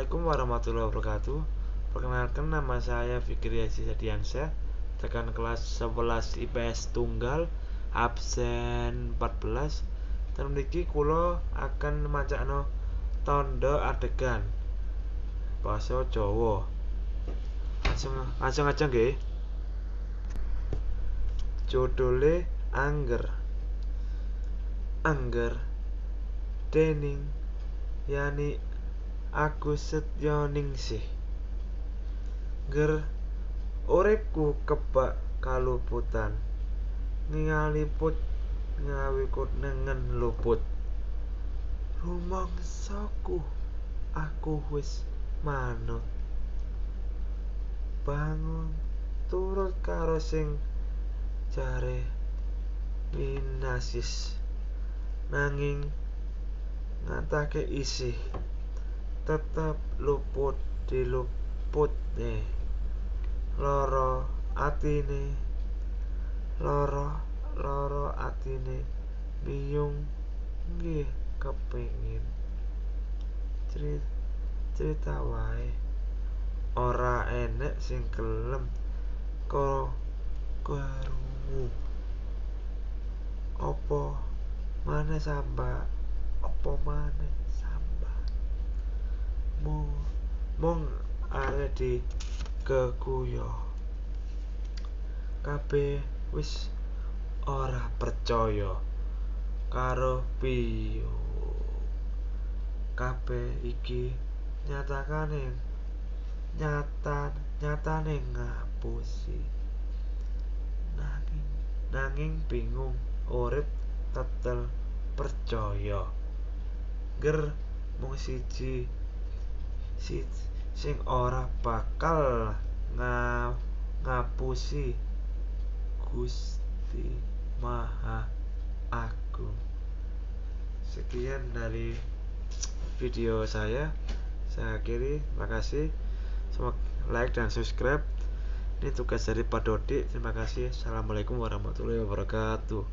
Assalamualaikum warahmatullahi wabarakatuh. Perkenalkan, nama saya Fikri Aziz Hadiansyah, tekan kelas 11 IPS tunggal, absen 14. Dan mriki kula akan macakno tanda adegan basa Jawa. Langsung aja nggih. Judule Angger. Angger dening Yani Agus Setyoningsih. Ngger uripku kebak kaluputan, ngaliput ngawikut nengen luput. Rumangsaku aku wis manut, bangun turut karo sing jare winasis, nanging ngatake isih tetep luput diluputne. Loro atine biyung nggih kepengin cerita wae, ora enek sing gelem krungu. Apa maneh samba mung arep dikeguya. Kabeh wis ora percaya karo piyung. Kabeh iki nyatane ngapusi. Nanging bingung urip tetel percaya. Ngger mung siji sing ora bakal ngapusi, Gusti Maha Agung. Sekian dari video saya akhiri. Terima kasih. Semoga like dan subscribe. Ini tugas dari Pak Dodi. Terima kasih. Assalamualaikum warahmatullahi wabarakatuh.